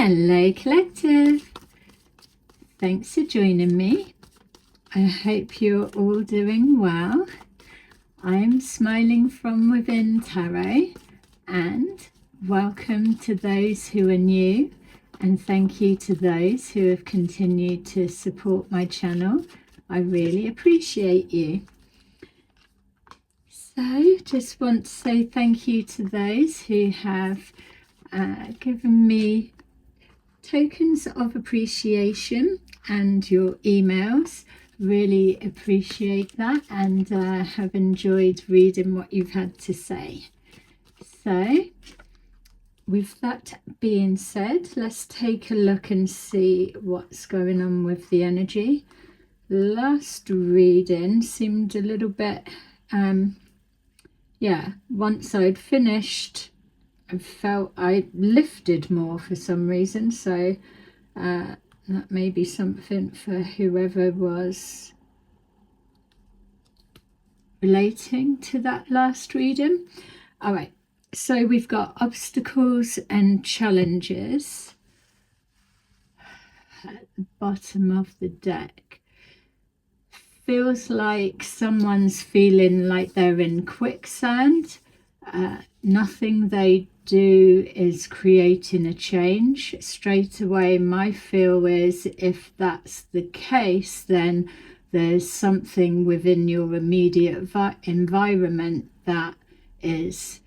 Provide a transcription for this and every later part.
Hello Collective, thanks for joining me. I hope you're all doing well. I'm Smiling from Within Tarot, and welcome to those who are new, and thank you to those who have continued to support my channel. I really appreciate you. So just want to say thank you to those who have given me tokens of appreciation and your emails. Really appreciate that, and have enjoyed reading what you've had to say. So with that being said, let's take a look and see what's going on with the energy. Last reading seemed a little bit once I'd finished, I felt I lifted more for some reason, so that may be something for whoever was relating to that last reading. All right, so we've got obstacles and challenges at the bottom of the deck. Feels like someone's feeling like they're in quicksand. Nothing they do is creating a change. Straight away, my feel is if that's the case, then there's something within your immediate environment that is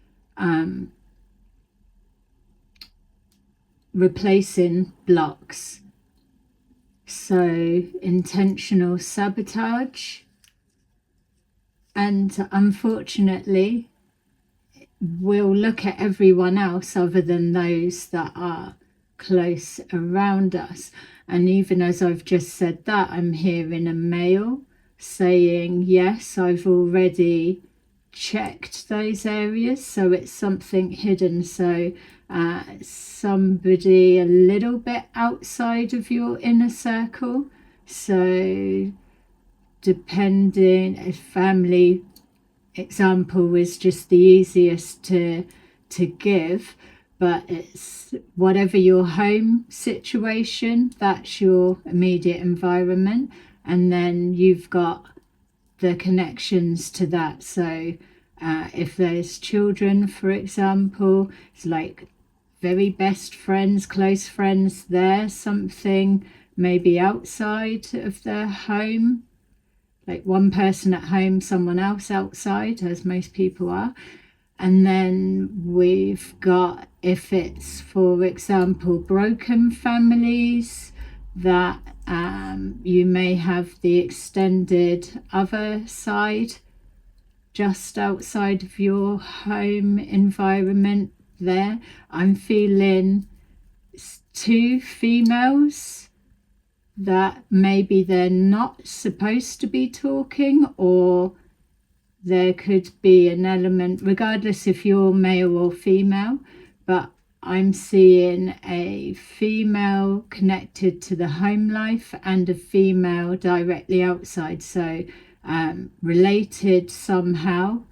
replacing blocks. So intentional sabotage, and unfortunately we'll look at everyone else other than those that are close around us. And even as I've just said that, I'm hearing a male saying, yes, I've already checked those areas, so it's something hidden. So somebody a little bit outside of your inner circle. So depending, a family example is just the easiest to give, but it's whatever your home situation, that's your immediate environment, and then you've got the connections to that. So if there's children, for example, it's like very best friends, close friends there, something maybe outside of their home, like one person at home, someone else outside, as most people are. And then we've got, if it's, for example, broken families, that you may have the extended other side just outside of your home environment there. I'm feeling two females that maybe they're not supposed to be talking, or there could be an element, regardless if you're male or female, but I'm seeing a female connected to the home life and a female directly outside, so related somehow.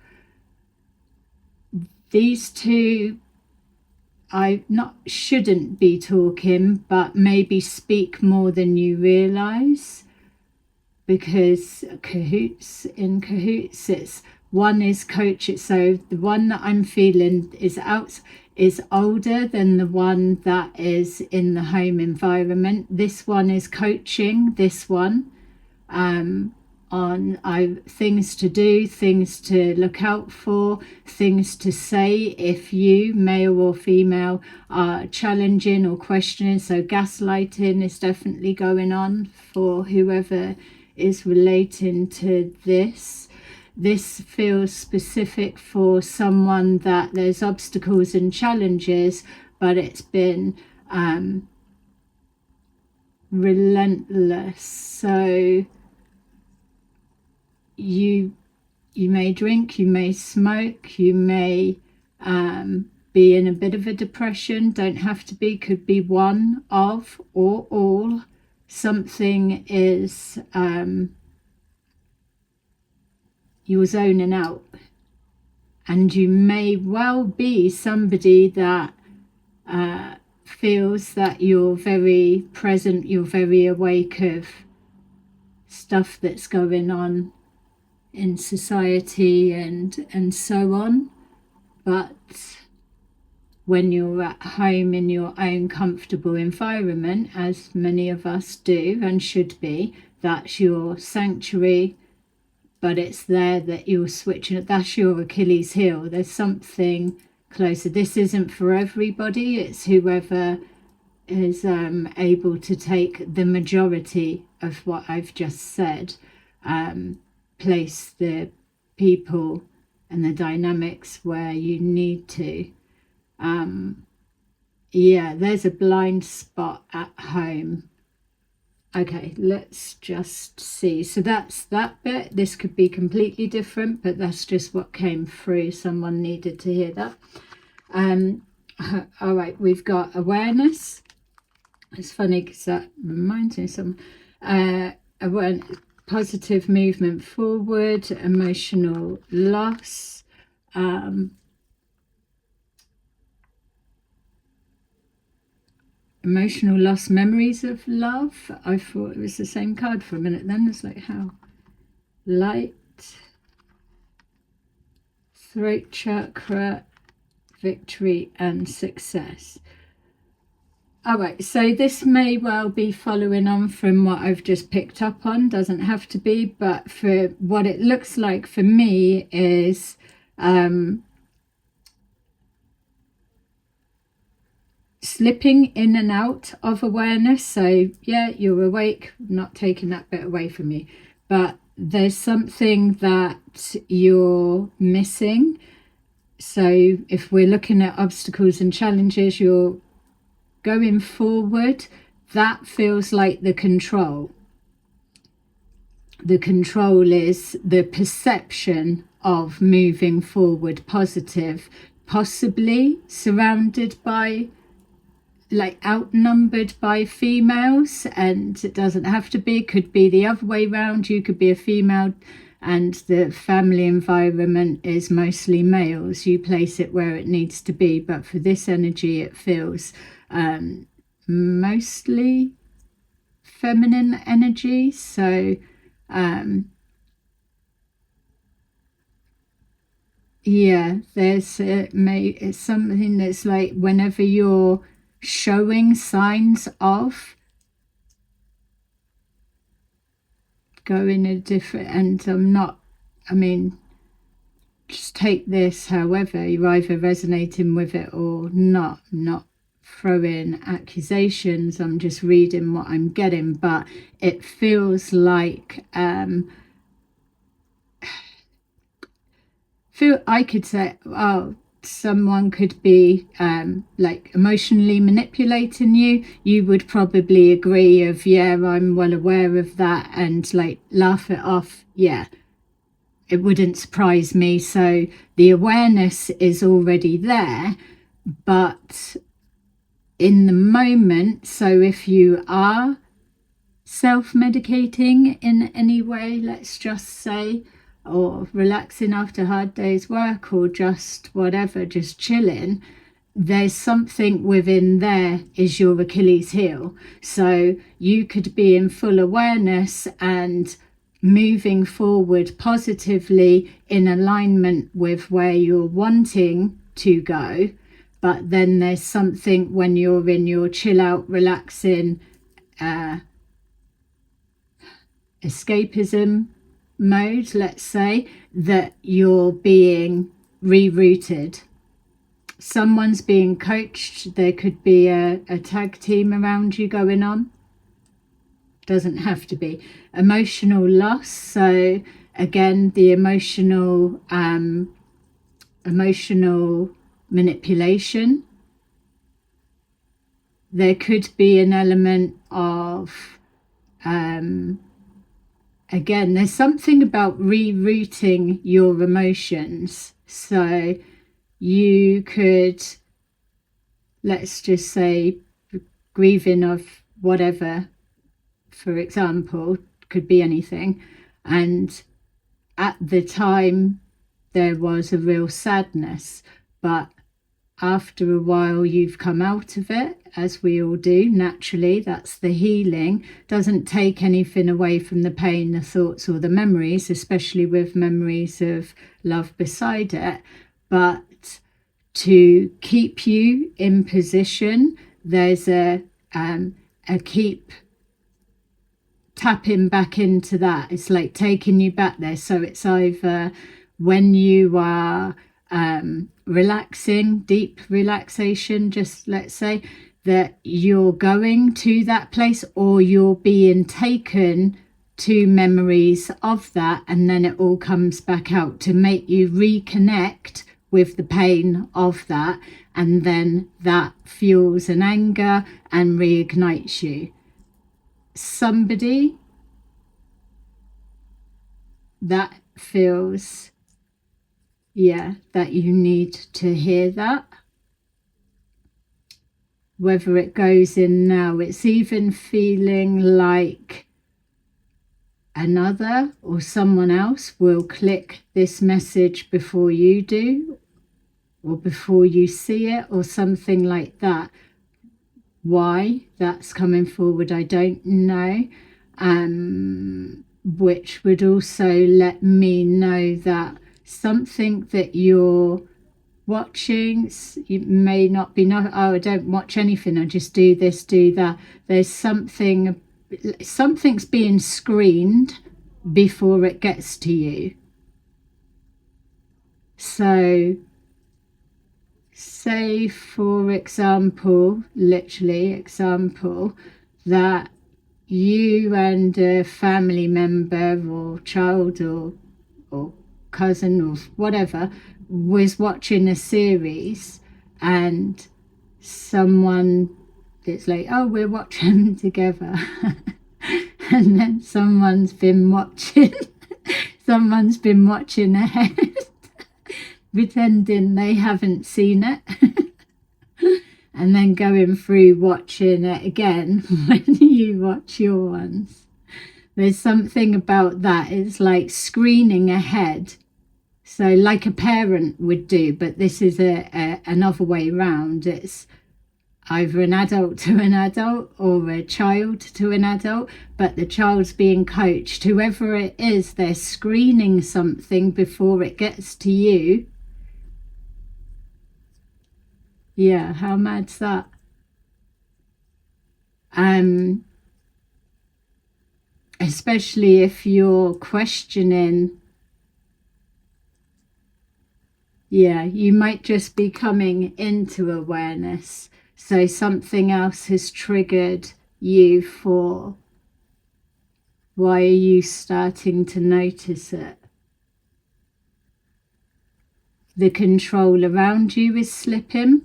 These two shouldn't be talking, but maybe speak more than you realize, because cahoots, it's one is coach. So the one that I'm feeling is older than the one that is in the home environment. This one is coaching this one on things to do, things to look out for, things to say if you, male or female, are challenging or questioning. So gaslighting is definitely going on for whoever is relating to this. This feels specific for someone that there's obstacles and challenges, but it's been relentless. So you may drink, you may smoke, you may be in a bit of a depression. Don't have to be, could be one of or all. Something is you're zoning out, and you may well be somebody that feels that you're very present, you're very awake of stuff that's going on in society and so on. But when you're at home in your own comfortable environment, as many of us do and should be, that's your sanctuary. But it's there that you're switching it. That's your Achilles heel. There's something closer. This isn't for everybody. It's whoever is able to take the majority of what I've just said, place the people and the dynamics where you need to. Yeah, there's a blind spot at home. Okay, let's just see. So that's that bit. This could be completely different, but that's just what came through. Someone needed to hear that. All right, we've got awareness. It's funny because that reminds me of some awareness, positive movement forward, emotional loss, emotional loss, memories of love. I thought it was the same card for a minute then. It's like, how? Light, throat chakra, victory and success. All right, so this may well be following on from what I've just picked up on. Doesn't have to be, but for what it looks like for me is slipping in and out of awareness. So yeah, you're awake, not taking that bit away from you, but there's something that you're missing. So if we're looking at obstacles and challenges, you're going forward. That feels like the control. The control is the perception of moving forward positive, possibly surrounded by, like, outnumbered by females, and it doesn't have to be, could be the other way around. You could be a female and the family environment is mostly males. You place it where it needs to be, but for this energy it feels mostly feminine energy. So yeah, there's it's something that's like whenever you're showing signs of going a different, and just take this however, you're either resonating with it or not. I'm not throwing accusations, I'm just reading what I'm getting, but it feels like I could say, oh, someone could be like emotionally manipulating you. You would probably agree of, yeah, I'm well aware of that, and like laugh it off. Yeah, it wouldn't surprise me. So the awareness is already there, but in the moment, so if you are self-medicating in any way, let's just say, or relaxing after a hard day's work, or just whatever, just chilling, there's something within there is your Achilles heel. So you could be in full awareness and moving forward positively in alignment with where you're wanting to go, but then there's something when you're in your chill out, relaxing, escapism mode, let's say, that you're being rerouted. Someone's being coached. There could be a tag team around you going on. Doesn't have to be. Emotional loss. So again, the emotional manipulation. There could be an element of again, there's something about rerouting your emotions. So you could, let's just say, grieving of whatever, for example, could be anything, and at the time there was a real sadness, but after a while you've come out of it, as we all do naturally. That's the healing. Doesn't take anything away from the pain, the thoughts or the memories, especially with memories of love beside it, but to keep you in position, there's a keep tapping back into that. It's like taking you back there. So it's either when you are relaxing, deep relaxation, just let's say, that you're going to that place, or you're being taken to memories of that, and then it all comes back out to make you reconnect with the pain of that, and then that fuels an anger and reignites you. Somebody that feels, yeah, that you need to hear that. Whether it goes in now, it's even feeling like another or someone else will click this message before you do, or before you see it, or something like that. Why that's coming forward, I don't know, which would also let me know that something that you're watching, you may not be, oh, I don't watch anything, I just do this, do that. There's something's being screened before it gets to you. So say, for example, literally example, that you and a family member or child or cousin or whatever was watching a series, and someone, it's like, oh, we're watching together, and then someone's been watching ahead pretending they haven't seen it, and then going through watching it again when you watch your ones. There's something about that. It's like screening ahead. So like a parent would do, but this is another way round. It's either an adult to an adult or a child to an adult, but the child's being coached. Whoever it is, they're screening something before it gets to you. Yeah, how mad's that? Especially if you're questioning, yeah, you might just be coming into awareness. So something else has triggered you for, why are you starting to notice it? The control around you is slipping.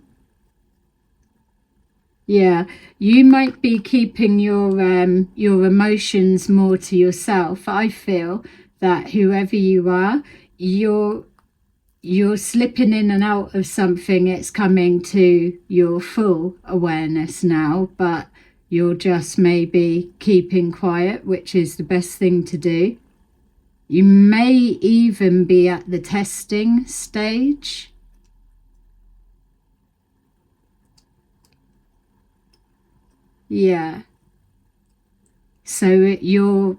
Yeah, you might be keeping your emotions more to yourself. I feel that whoever you are, you're slipping in and out of something. It's coming to your full awareness now, but you're just maybe keeping quiet, which is the best thing to do. You may even be at the testing stage. Yeah. So you're,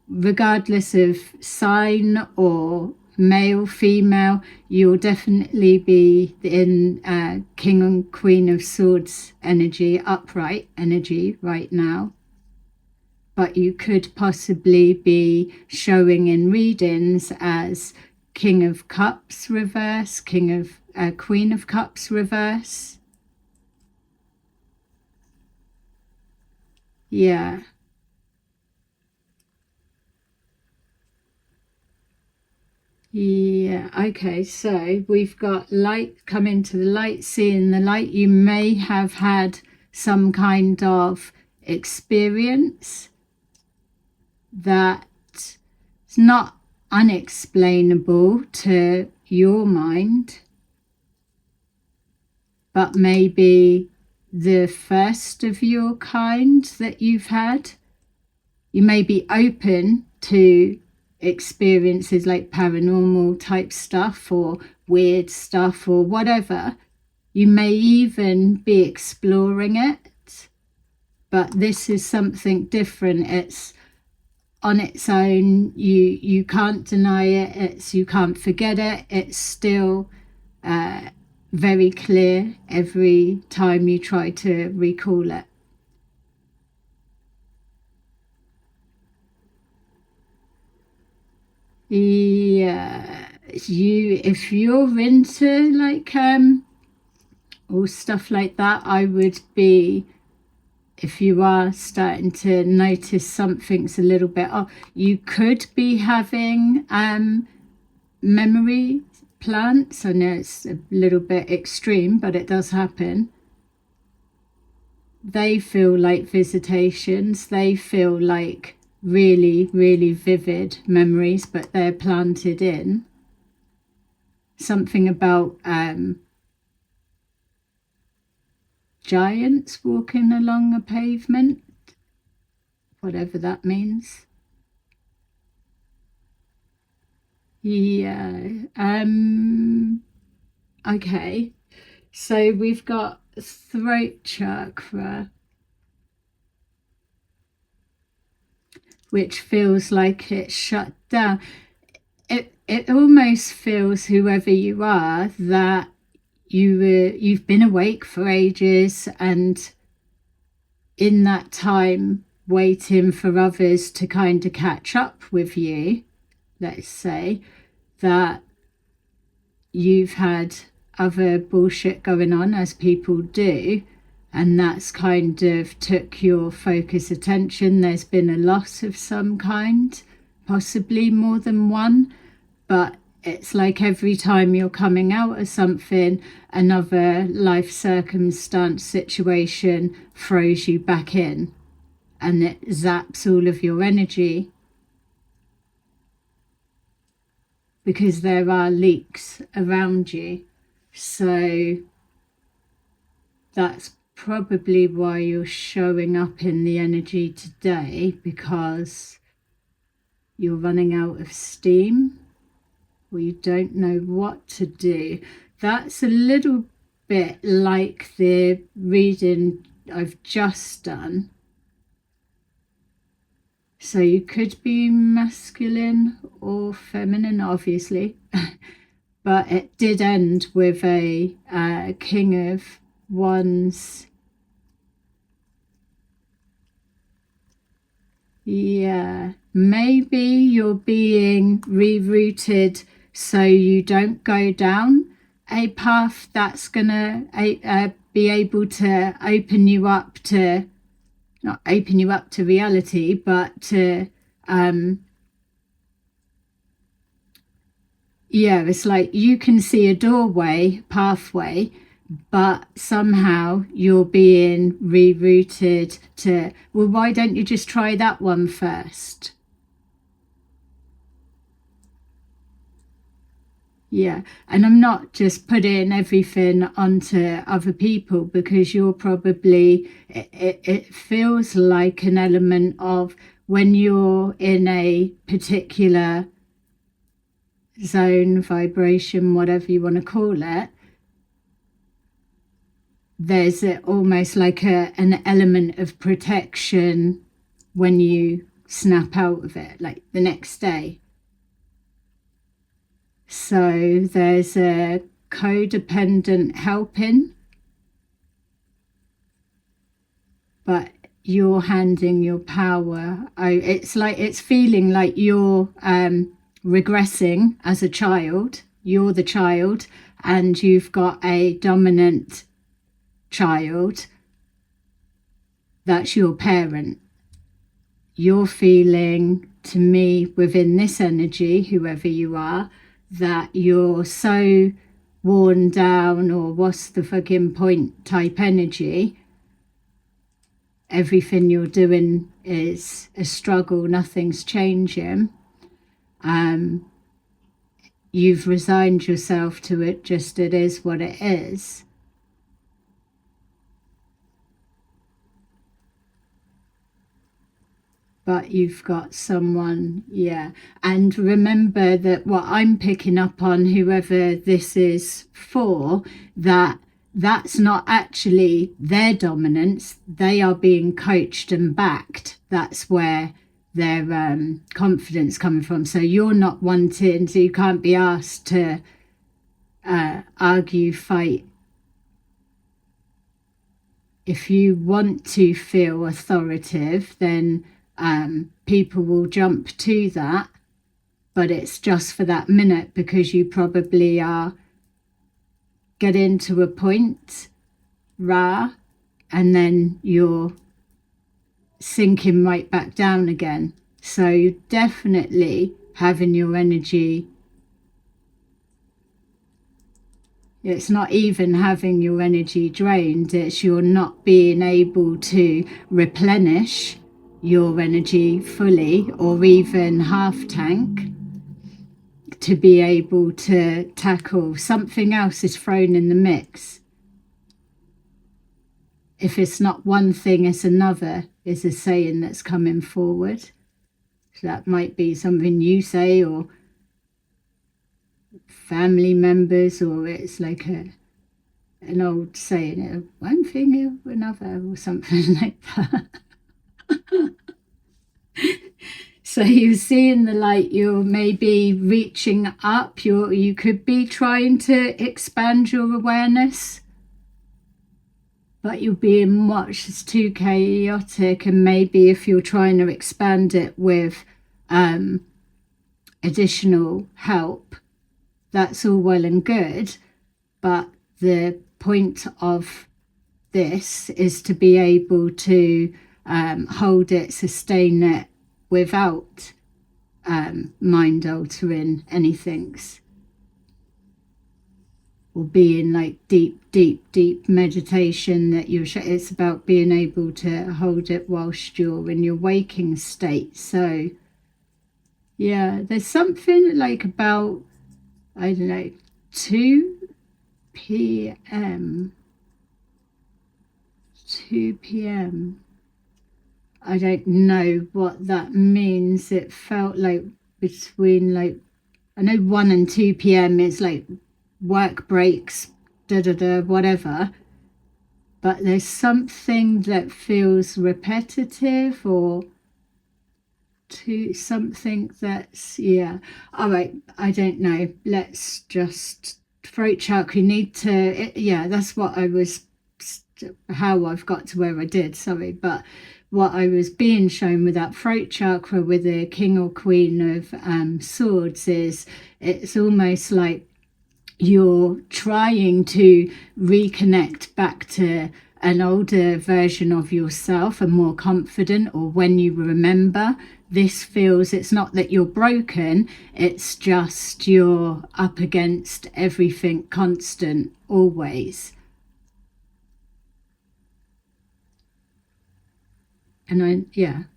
regardless of sign or male, female, you'll definitely be in King and Queen of Swords energy, upright energy right now. But you could possibly be showing in readings as King of Cups reverse, Queen of Cups reverse. Yeah. Yeah, okay, so we've got light, come into the light, seeing the light. You may have had some kind of experience that is not unexplainable to your mind, but maybe the first of your kind that you've had. You may be open to experiences like paranormal type stuff or weird stuff or whatever, You may even be exploring it, but this is something different. It's on its own. You can't deny it. You can't forget it. It's still very clear every time you try to recall it. Yeah, if you're into like or stuff like that, I would be, if you are starting to notice something's a little bit off, you could be having memory plants. I know it's a little bit extreme, but it does happen. They feel like visitations. They feel like really, really vivid memories, but they're planted in. Something about giants walking along a pavement, whatever that means. Yeah. Okay. So we've got throat chakra, which feels like it's shut down. It almost feels, whoever you are, that you've been awake for ages, and in that time waiting for others to kind of catch up with you, let's say, that you've had other bullshit going on, as people do, and that's kind of took your focus attention. There's been a loss of some kind, possibly more than one, but it's like every time you're coming out of something, another life circumstance, situation throws you back in, and it zaps all of your energy, because there are leaks around you. So that's probably why you're showing up in the energy today, because you're running out of steam, or you don't know what to do. That's a little bit like the reading I've just done. So you could be masculine or feminine, obviously, but it did end with a King of Wands. Yeah, maybe you're being rerouted so you don't go down a path that's gonna be able to open you up to, not open you up to reality, but to yeah, it's like you can see a doorway, pathway, but somehow you're being rerouted to, well, why don't you just try that one first? Yeah, and I'm not just putting everything onto other people, because you're probably, it feels like an element of when you're in a particular zone, vibration, whatever you want to call it, there's almost like an element of protection when you snap out of it, like the next day. So there's a codependent helping, but you're handing your power. It's like, it's feeling like you're regressing as a child. You're the child, and you've got a dominant child that's your parent. You're feeling, to me, within this energy, whoever you are, that you're so worn down, or what's the fucking point type energy. Everything you're doing is a struggle, nothing's changing. You've resigned yourself to it, just it is what it is. But you've got someone, yeah. And remember that what I'm picking up on, whoever this is for, that that's not actually their dominance. They are being coached and backed. That's where their confidence coming from. So you're not wanting, so you can't be asked to argue, fight. If you want to feel authoritative, then people will jump to that, but it's just for that minute, because you probably are getting to a point, and then you're sinking right back down again. So definitely having your energy, it's not even having your energy drained, it's you're not being able to replenish your energy fully, or even half tank, to be able to tackle something else is thrown in the mix. If it's not one thing, it's another, is a saying that's coming forward. So that might be something you say, or family members, or it's like an old saying, one thing or another, or something like that. So you're seeing the light, you're maybe reaching up, you could be trying to expand your awareness, but you're being watched. It's too chaotic. And maybe if you're trying to expand it with additional help, that's all well and good, but the point of this is to be able to hold it, sustain it, without mind altering anything, or being like deep meditation that it's about being able to hold it whilst you're in your waking state. So yeah, there's something like about, I don't know, 2 p.m. I don't know what that means. It felt like between, like, I know 1 and 2 p.m. is like work breaks, whatever. But there's something that feels repetitive, or to something that's, yeah. All right, I don't know. Let's just, throat chakra, you need to, yeah, that's what I was, how I've got to where I did, sorry. But what I was being shown with that throat chakra with the king or queen of swords is, it's almost like you're trying to reconnect back to an older version of yourself, and more confident, or when you remember. This feels, it's not that you're broken, it's just you're up against everything constant, always. And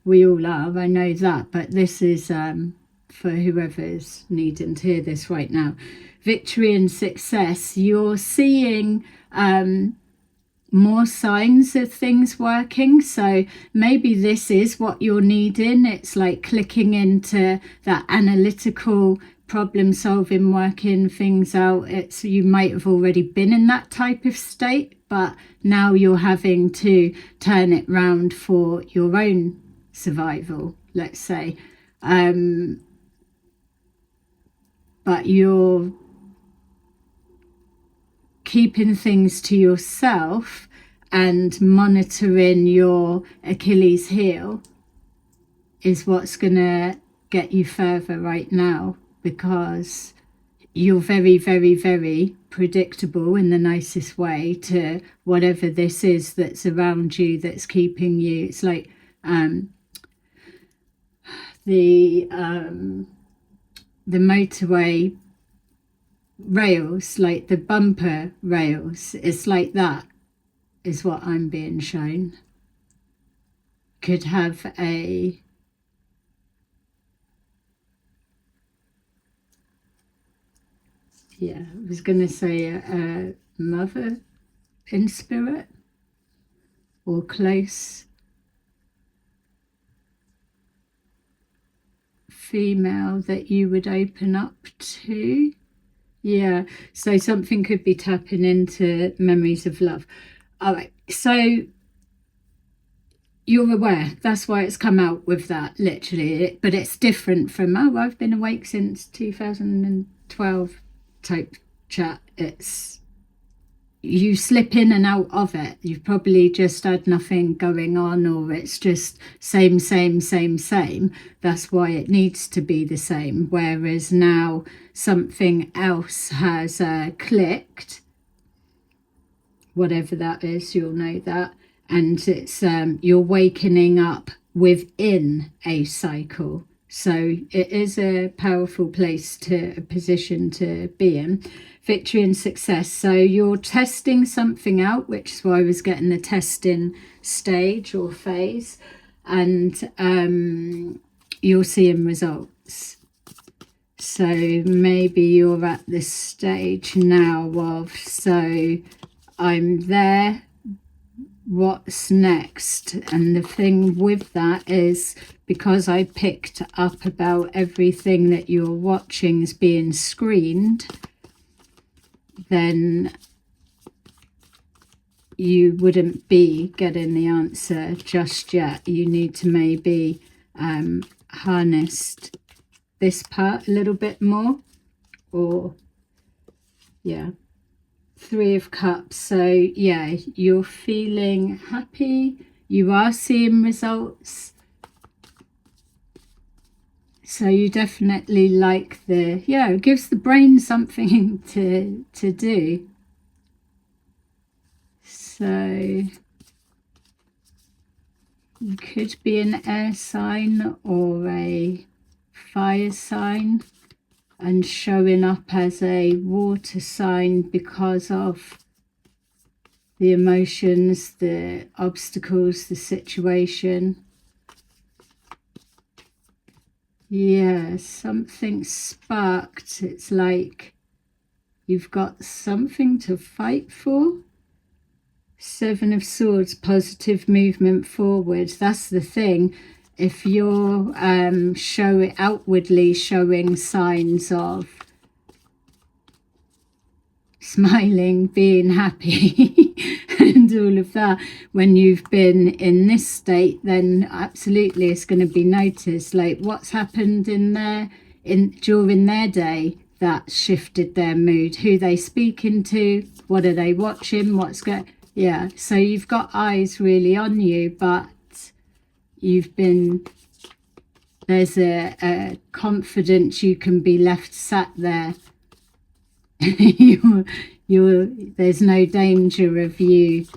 we all are, I know that, but this is for whoever's needing to hear this right now. Victory and success, you're seeing more signs of things working. So maybe this is what you're needing. It's like clicking into that analytical problem solving, working things out. It's, you might have already been in that type of state, but now you're having to turn it round for your own survival, let's say. But you're keeping things to yourself and monitoring your Achilles heel is what's going to get you further right now, because you're very, very, very predictable in the nicest way to whatever this is that's around you that's keeping you. It's like the motorway rails, like the bumper rails, it's like that is what I'm being shown. Could have a I was going to say a mother in spirit, or close female that you would open up to. Yeah, so something could be tapping into memories of love. All right, so you're aware. That's why it's come out with that, literally. But it's different from, oh, I've been awake since 2012 type chat. It's, you slip in and out of it. You've probably just had nothing going on, or it's just same, same, same, same. That's why it needs to be the same. Whereas now something else has clicked, whatever that is, you'll know that. And it's you're wakening up within a cycle. So it is a powerful place to a position to be in. Victory and success. So you're testing something out, which is why I was getting the testing stage or phase, and you're seeing results. So maybe you're at this stage now of, so I'm there, what's next? And the thing with that is, because I picked up about everything that you're watching is being screened, then you wouldn't be getting the answer just yet. You need to maybe harness this part a little bit more, or yeah. 3 of Cups. So yeah, you're feeling happy, you are seeing results, so you definitely like the, yeah, it gives the brain something to do. So you could be an air sign or a fire sign, and showing up as a water sign because of the emotions, the obstacles, the situation. Yeah, something sparked. It's like you've got something to fight for. 7 of Swords, positive movement forward. That's the thing. If you're outwardly showing signs of smiling, being happy and all of that, when you've been in this state, then absolutely it's going to be noticed. Like, what's happened in there during their day that shifted their mood, who they speaking to, what are they watching, what's going, yeah. So you've got eyes really on you, but you've been, there's a confidence you can be left sat there. There's no danger of you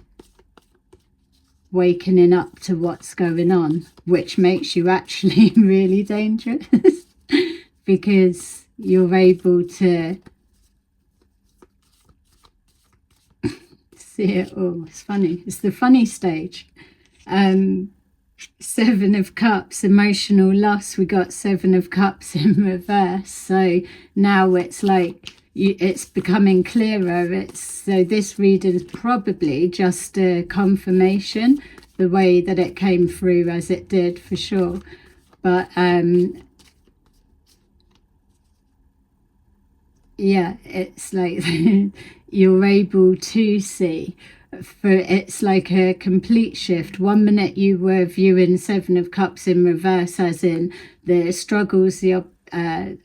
wakening up to what's going on, which makes you actually really dangerous because you're able to see it all. It's funny. It's the funny stage. 7 of Cups, emotional loss. We got 7 of Cups in reverse. So now it's like it's becoming clearer. So this reading is probably just a confirmation, the way that it came through as it did, for sure. But yeah, it's like you're able to see. It's like a complete shift. 1 minute you were viewing 7 of Cups in reverse, as in the struggles, the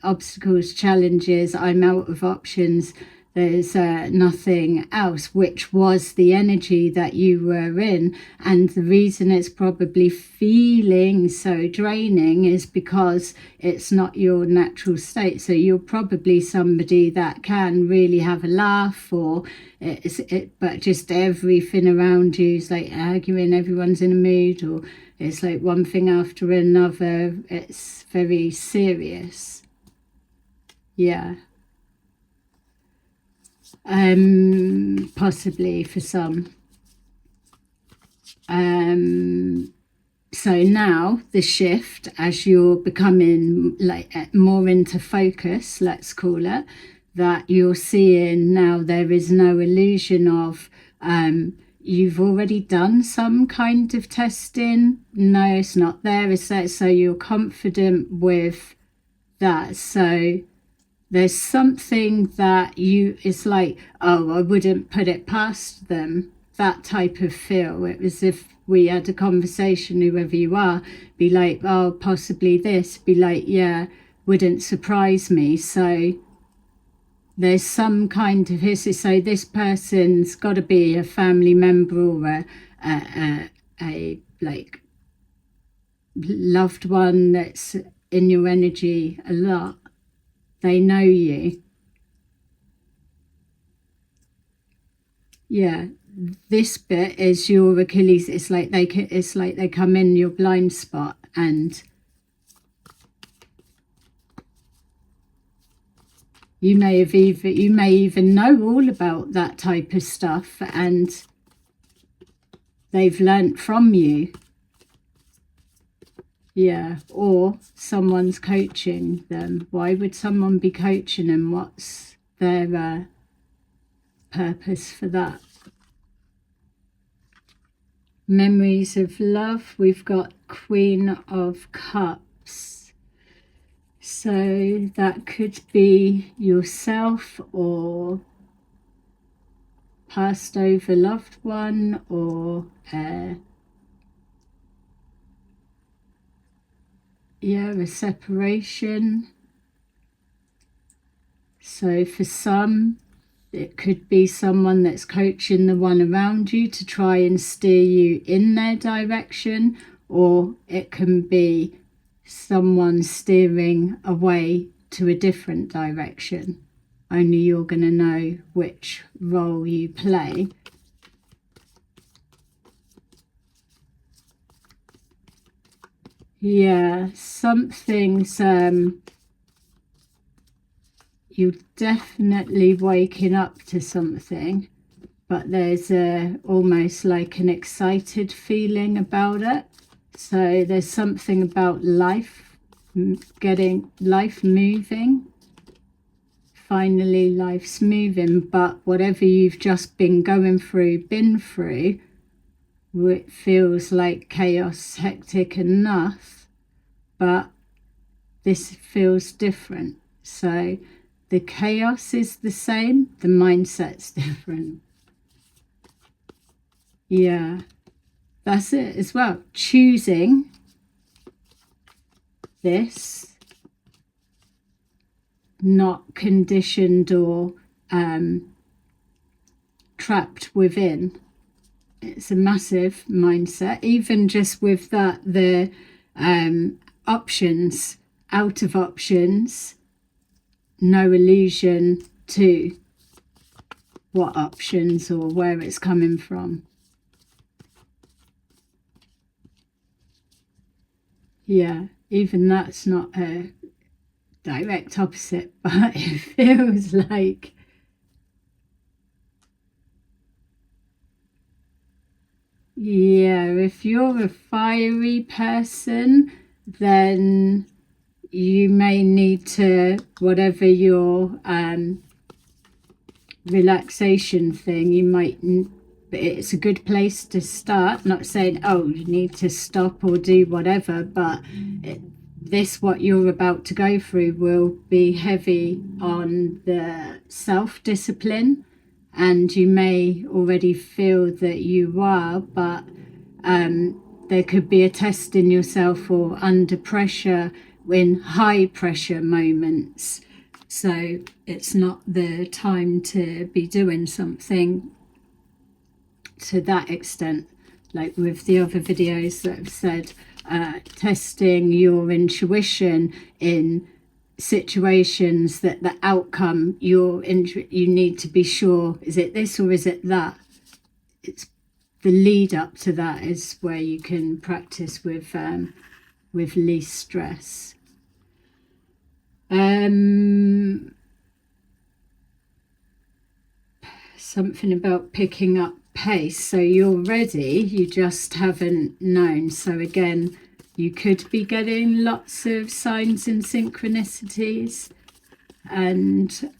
obstacles, challenges, I'm out of options, there's nothing else, which was the energy that you were in. And the reason it's probably feeling so draining is because it's not your natural state. So you're probably somebody that can really have a laugh, or but just everything around you is like arguing, everyone's in a mood, or it's like one thing after another. It's very serious. Yeah. Possibly for some. So now the shift, as you're becoming like more into focus, let's call it, that you're seeing now there is no illusion of you've already done some kind of testing. No, it's not there. It's that. So you're confident with that. So there's something that it's like, oh, I wouldn't put it past them, that type of feel. It was if we had a conversation, whoever you are, be like, oh, possibly this, be like, yeah, wouldn't surprise me. So there's some kind of history. So this person's got to be a family member or a like loved one that's in your energy a lot. They know you. Yeah, this bit is your Achilles. It's like they come in your blind spot, and you may even know all about that type of stuff, and they've learnt from you. Yeah, or someone's coaching them. Why would someone be coaching them? What's their purpose for that? Memories of love. We've got Queen of Cups. So that could be yourself or passed over loved one, or a separation. So for some, it could be someone that's coaching the one around you to try and steer you in their direction, or it can be someone steering away to a different direction. Only you're going to know which role you play. Yeah, something's you're definitely waking up to something, but there's almost like an excited feeling about it. So there's something about life, getting life moving. Finally, life's moving, but whatever you've just been going through, it feels like chaos, hectic enough, but this feels different. So the chaos is the same, the mindset's different. Yeah, that's it as well. Choosing this, not conditioned or trapped within. It's a massive mindset. Even just with that, the options, out of options, no illusion to what options or where it's coming from. Yeah, even that's not a direct opposite, but it feels like, yeah, if you're a fiery person, then you may need to, whatever your relaxation thing, you might, it's a good place to start. Not saying, oh, you need to stop or do whatever, but what you're about to go through will be heavy on the self-discipline, and you may already feel that you are, but there could be a test in yourself or under pressure in high pressure moments. So it's not the time to be doing something to that extent, like with the other videos that have said testing your intuition in situations that the outcome you need to be sure, is it this or is it that? It's the lead up to that is where you can practice with least stress. Something about picking up pace. So you're ready, you just haven't known. So again, you could be getting lots of signs and synchronicities and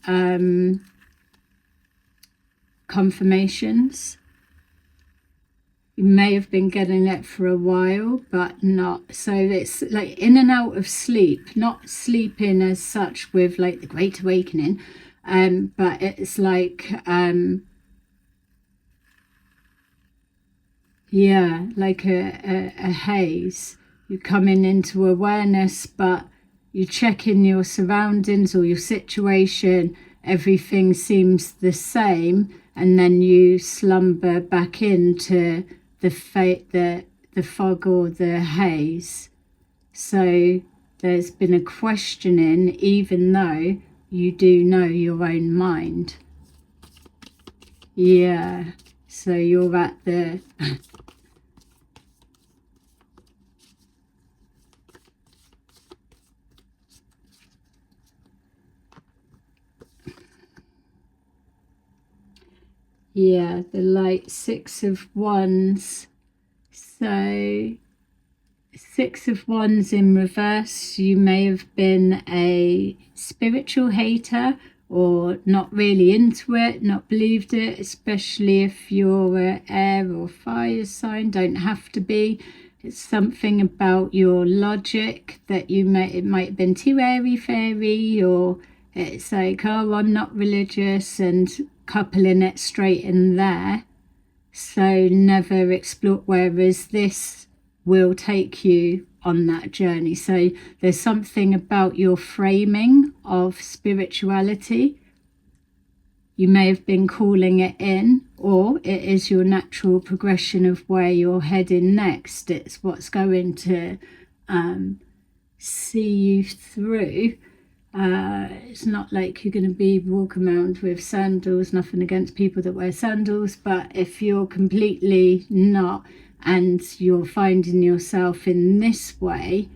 confirmations. You may have been getting it for a while, but not. So it's like in and out of sleep, not sleeping as such with like the Great Awakening, but it's like, yeah, like a haze. You're coming into awareness, but you're checking your surroundings or your situation. Everything seems the same, and then you slumber back into the fog or the haze. So there's been a questioning, even though you do know your own mind. Yeah, so you're at the yeah, the light Six of Wands. So Six of Wands in reverse, you may have been a spiritual hater or not really into it, not believed it, especially if you're an air or fire sign. Don't have to be. It's something about your logic that it might have been too airy-fairy, or it's like, oh, I'm not religious, and coupling it straight in there. So never explore, whereas this will take you on that journey. So there's something about your framing of spirituality. You may have been calling it in, or it is your natural progression of where you're heading next. It's what's going to see you through. It's not like you're going to be walking around with sandals, nothing against people that wear sandals, but if you're completely not and you're finding yourself in this way,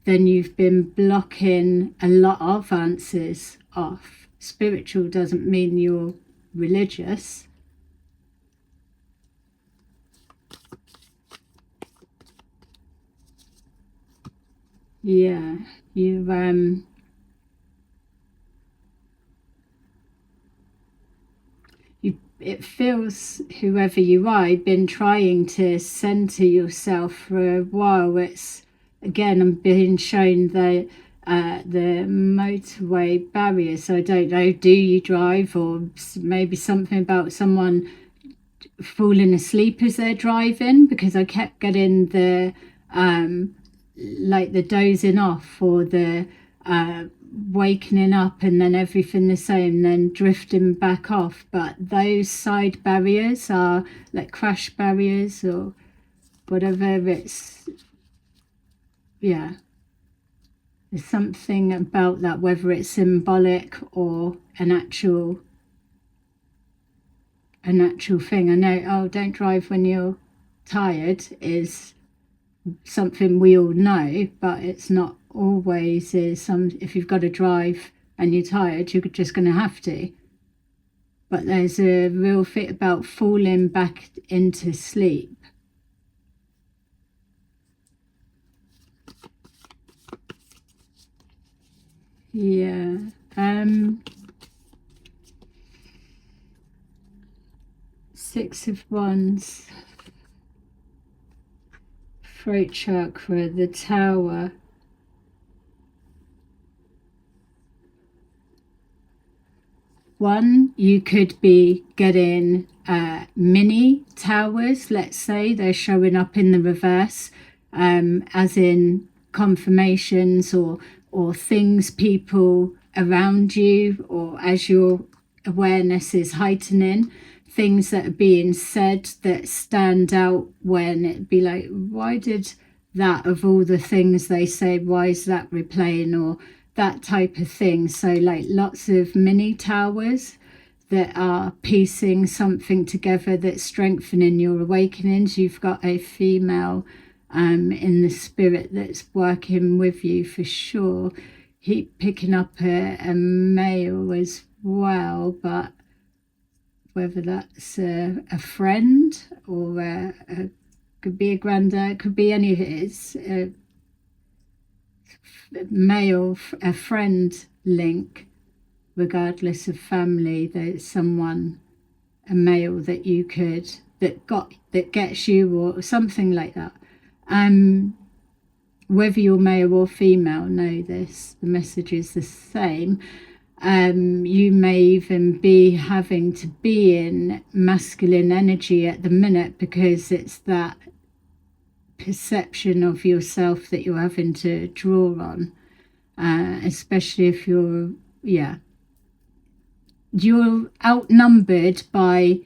then you've been blocking a lot of answers off. Spiritual doesn't mean you're religious. Yeah, it feels, whoever you are, you've been trying to center yourself for a while. It's, again, I'm being shown the motorway barrier. So I don't know, do you drive, or maybe something about someone falling asleep as they're driving? Because I kept getting the like the dozing off, or the wakening up and then everything the same, then drifting back off. But those side barriers are like crash barriers or whatever. It's, yeah, there's something about that, whether it's symbolic or an actual thing. I know, oh, don't drive when you're tired is something we all know, but it's not always is. If you've got to drive and you're tired, you're just going to have to. But there's a real fit about falling back into sleep. Yeah. Six of Wands, throat chakra, the Tower. One, you could be getting mini towers, let's say. They're showing up in the reverse, as in confirmations or things, people around you, or as your awareness is heightening, things that are being said that stand out, when it'd be like, why did that, of all the things they say, why is that replaying, or that type of thing. So like lots of mini towers that are piecing something together that's strengthening your awakenings. You've got a female in the spirit that's working with you for sure. Keep picking up a male as well, but whether that's a friend or could be a granddad, could be any of his male, a friend link, regardless of family. There's someone, a male, that you could that gets you, or something like that. Whether you're male or female, know this, the message is the same. You may even be having to be in masculine energy at the minute, because it's that perception of yourself that you're having to draw on, especially if you're outnumbered by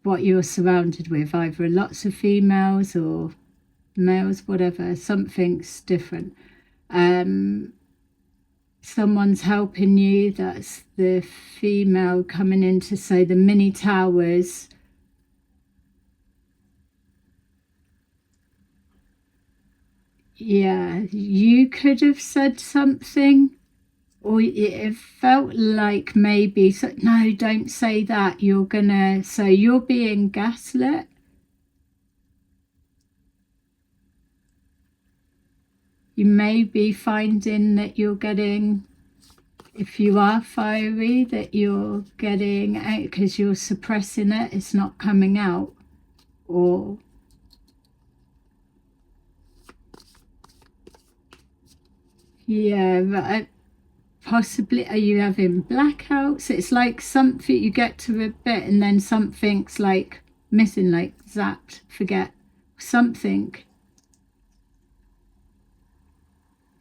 what you're surrounded with, either lots of females or males, whatever. Something's different. Someone's helping you. That's the female coming in to say the mini towers. Yeah, you could have said something, or it felt like maybe, so, no, don't say that. You're gonna say you're being gaslit. You may be finding that you're getting, if you are fiery, that you're getting out because you're suppressing it. It's not coming out. Or yeah, possibly are you having blackouts? It's like something, you get to a bit and then something's like missing, like zapped, forget something.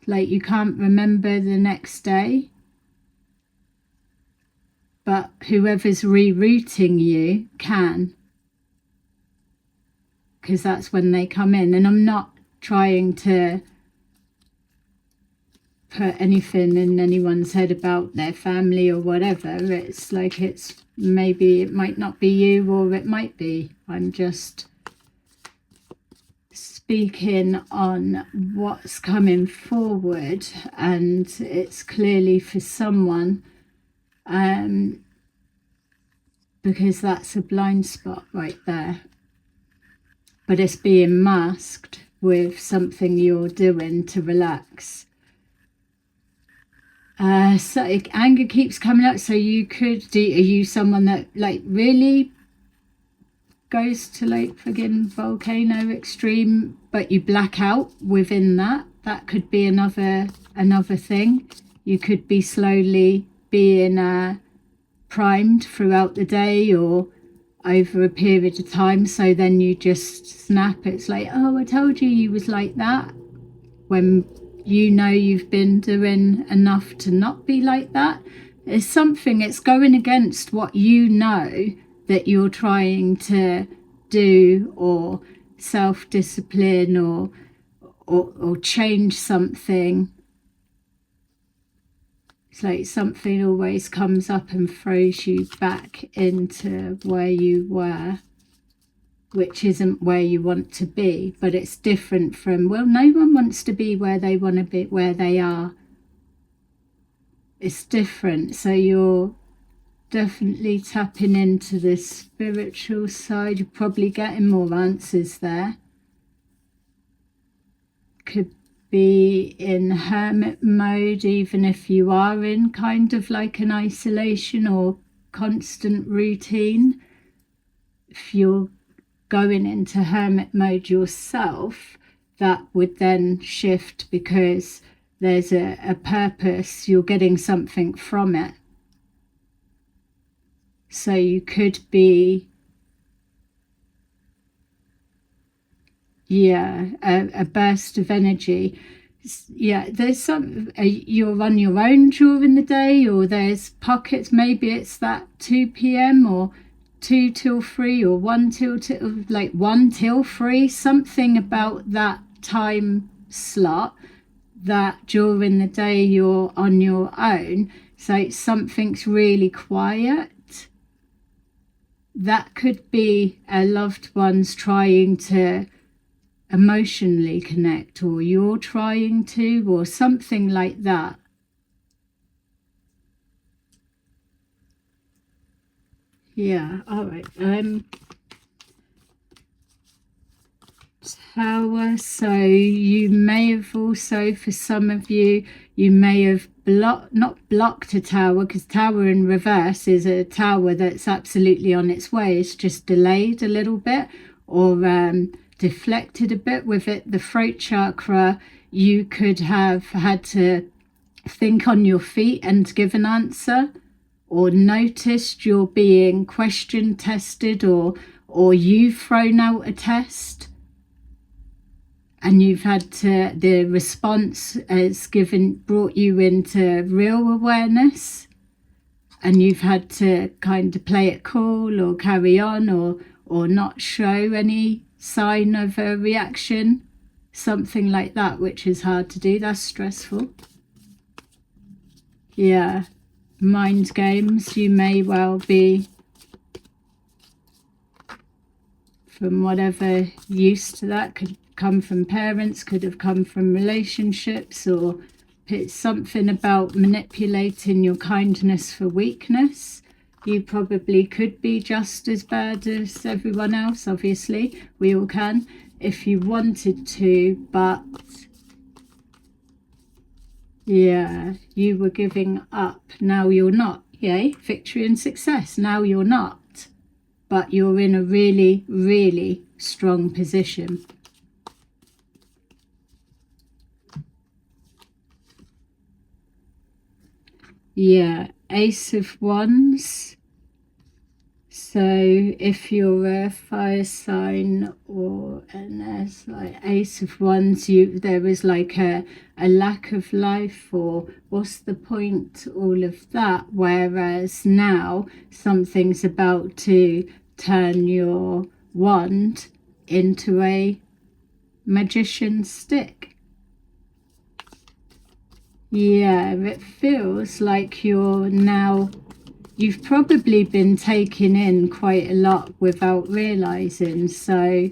Like you can't remember the next day, but whoever's rerouting you can, because that's when they come in. And I'm not trying to put anything in anyone's head about their family or whatever. It's like, it's maybe, it might not be you, or it might be. I'm just speaking on what's coming forward, and it's clearly for someone, because that's a blind spot right there, but it's being masked with something you're doing to relax. So anger keeps coming up. So you could are you someone that like really goes to like friggin' volcano extreme, but you black out within that? That could be another thing. You could be slowly being primed throughout the day or over a period of time, so then you just snap. It's like, oh, I told you you was like that, when you know you've been doing enough to not be like that. It's something, it's going against what you know that you're trying to do, or self-discipline, or change something. It's like something always comes up and throws you back into where you were, which isn't where you want to be. But it's different from, well, no one wants to be where they want to be, where they are. It's different. So you're definitely tapping into the spiritual side. You're probably getting more answers there. Could be in hermit mode, even if you are in kind of like an isolation or constant routine. If you're going into hermit mode yourself, that would then shift, because there's a purpose. You're getting something from it. So you could be, a burst of energy. Yeah, there's some, you're on your own during the day, or there's pockets, maybe it's that 2 p.m. or 2 till 3, or 1 till 2, like 1 till 3, something about that time slot, that during the day you're on your own. So something's really quiet. That could be a loved one's trying to emotionally connect, or you're trying to, or something like that. Yeah, all right. Tower. So you may have also, for some of you, you may have not blocked a tower, because tower in reverse is a tower that's absolutely on its way. It's just delayed a little bit, or deflected a bit with it. The throat chakra, you could have had to think on your feet and give an answer, or noticed you're being question tested, or you've thrown out a test and you've had to, the response has brought you into real awareness, and you've had to kind of play it cool or carry on, or not show any sign of a reaction, something like that, which is hard to do. That's stressful. Yeah, mind games. You may well be, from whatever used to that, could come from parents, could have come from relationships, or it's something about manipulating your kindness for weakness. You probably could be just as bad as everyone else. Obviously, we all can if you wanted to, but yeah, you were giving up. Now you're not. Yay, victory and success. Now you're not, but you're in a really, really strong position. Yeah, Ace of Wands. So if you're a fire sign, or, and there's like Ace of Wands, there is like a lack of life, or what's the point, all of that. Whereas now something's about to turn your wand into a magician's stick. Yeah, it feels like you've probably been taking in quite a lot without realizing. So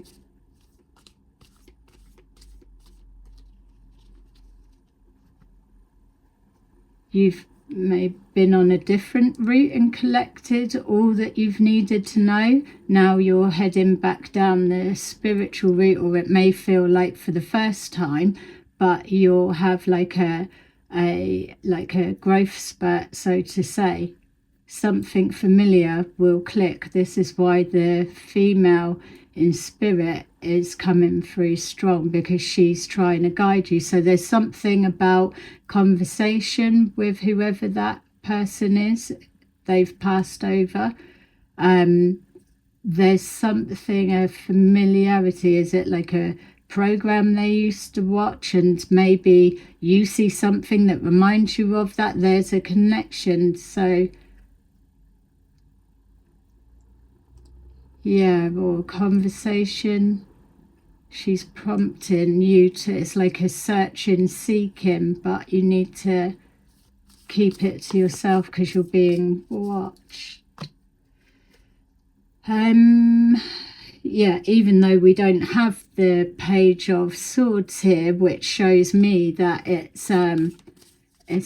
you've maybe been on a different route and collected all that you've needed to know. Now you're heading back down the spiritual route, or it may feel like for the first time, but you'll have like a growth spurt, so to say. Something familiar will click. This is why the female in spirit is coming through strong, because she's trying to guide you. So there's something about conversation with whoever that person is they've passed over. There's something, a familiarity. Is it like a program they used to watch, and maybe you see something that reminds you of that? There's a connection. So yeah, or conversation. She's prompting you to, it's like a searching, seeking, but you need to keep it to yourself because you're being watched. Yeah, even though we don't have the Page of Swords here, which shows me that it's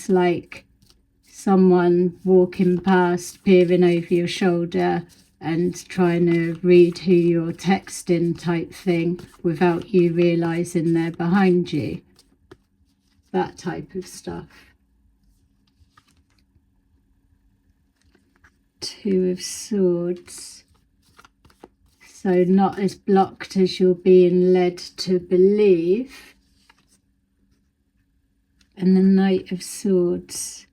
like someone walking past, peering over your shoulder and trying to read who you're texting, type thing, without you realizing they're behind you. That type of stuff. Two of Swords. So not as blocked as you're being led to believe. And the Knight of Swords.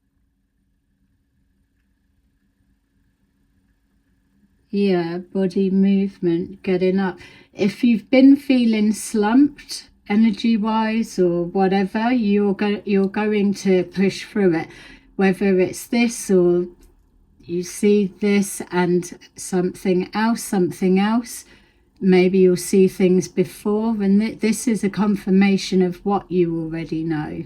Yeah, body movement, getting up. If you've been feeling slumped energy-wise or whatever, you're going to push through it. Whether it's this, or you see this and something else, maybe you'll see things before, and this is a confirmation of what you already know.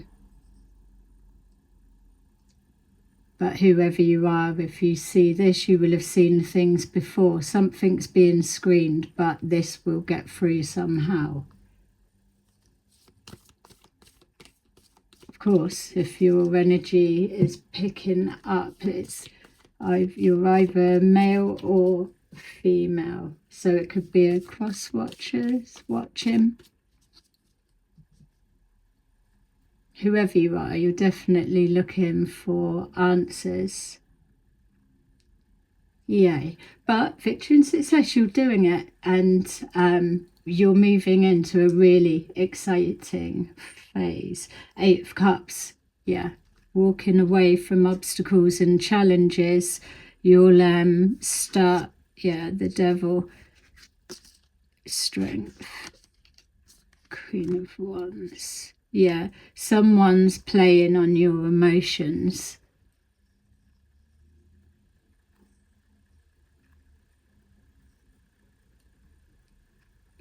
But whoever you are, if you see this, you will have seen things before. Something's being screened, but this will get through somehow. Of course, if your energy is picking up, you're either male or female. So it could be a cross watchers watching. Whoever you are, you're definitely looking for answers. Yay. But victory and success, you're doing it, and you're moving into a really exciting phase. 8 of Cups, yeah, walking away from obstacles and challenges. You'll start, yeah, the Devil, Strength, Queen of Wands. Yeah, someone's playing on your emotions.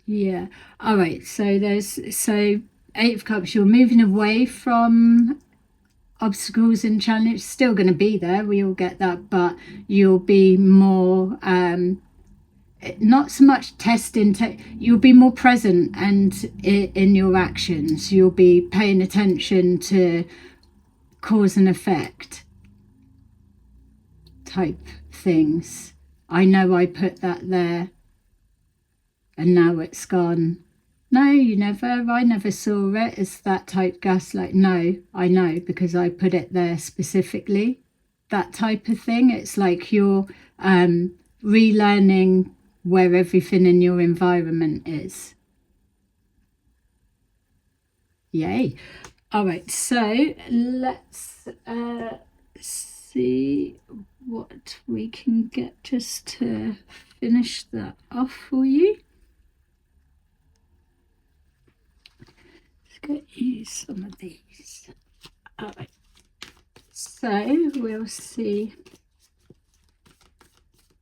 Yeah. All right. So 8 of Cups, you're moving away from obstacles and challenges. Still going to be there. We all get that, but you'll be more not so much testing. You'll be more present and in your actions. You'll be paying attention to cause and effect type things. I know I put that there, and now it's gone. No, I never saw it as that type gaslight. No, I know because I put it there specifically. That type of thing. It's like you're relearning where everything in your environment is. Yay. All right, so let's see what we can get just to finish that off for you. Get you some of these. All right, so we'll see.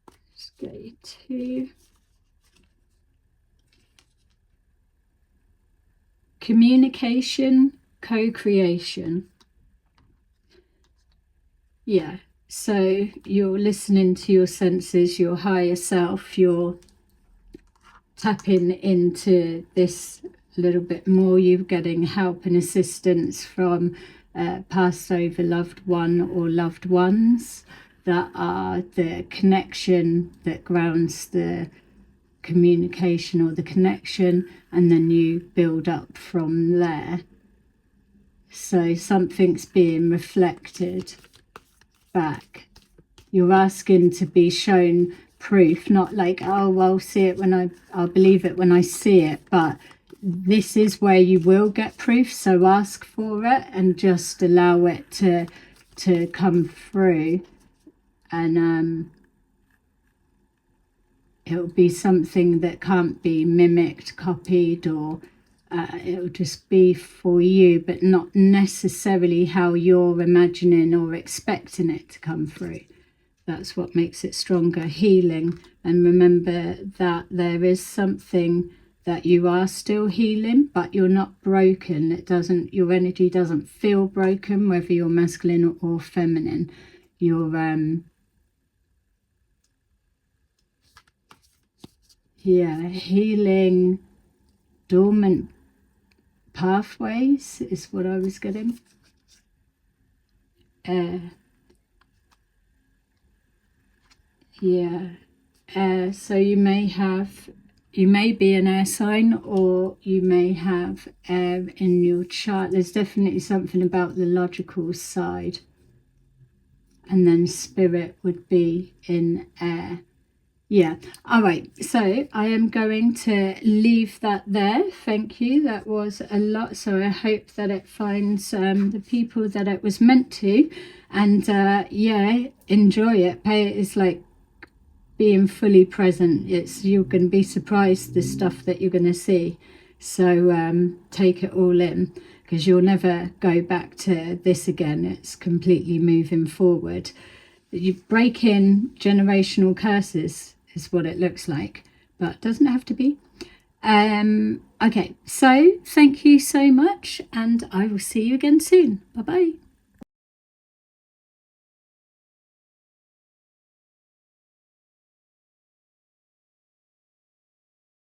Let's go to communication, co-creation. Yeah, so you're listening to your senses, your higher self, you're tapping into this a little bit more. You're getting help and assistance from passed over loved one or loved ones that are the connection that grounds the communication or the connection, and then you build up from there. So something's being reflected back. You're asking to be shown proof, not like, oh, I'll see it when I'll believe it when I see it, but this is where you will get proof. So ask for it and just allow it to come through, and it'll be something that can't be mimicked, copied, or it'll just be for you, but not necessarily how you're imagining or expecting it to come through. That's what makes it stronger. Healing. And remember that there is something that you are still healing, but you're not broken. Your energy doesn't feel broken, whether you're masculine or feminine. You're healing dormant pathways is what I was getting. So you may be an air sign, or you may have air in your chart. There's definitely something about the logical side, and then spirit would be in air. Yeah. All right, so I am going to leave that there. Thank you. That was a lot, so I hope that it finds the people that it was meant to, and enjoy it. It's like being fully present. You're going to be surprised the stuff that you're going to see. So take it all in, because you'll never go back to this again. It's completely moving forward. You break in generational curses is what it looks like, but doesn't have to be. Okay, so thank you so much, and I will see you again soon. Bye bye.